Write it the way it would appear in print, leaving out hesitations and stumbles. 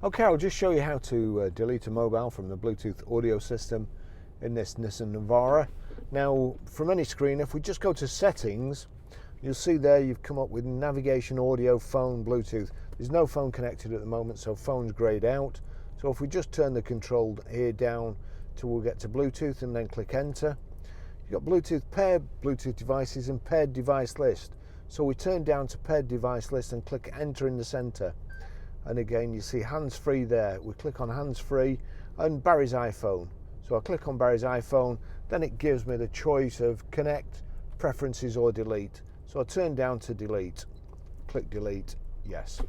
Okay, I'll just show you how to delete a mobile from the Bluetooth audio system in this Nissan Navara. Now, from any screen, if we just go to settings, you'll see there you've come up with navigation, audio, phone, Bluetooth. There's no phone connected at the moment, so phone's grayed out. So if we just turn the control here down till we'll get to Bluetooth and then click enter, you've got Bluetooth paired Bluetooth devices and paired device list. So we turn down to paired device list and click enter in the center. And again, you see hands-free there. We click on hands-free and Barry's iPhone. So I click on Barry's iPhone, then it gives me the choice of connect, preferences or delete. So I turn down to delete, click delete, yes.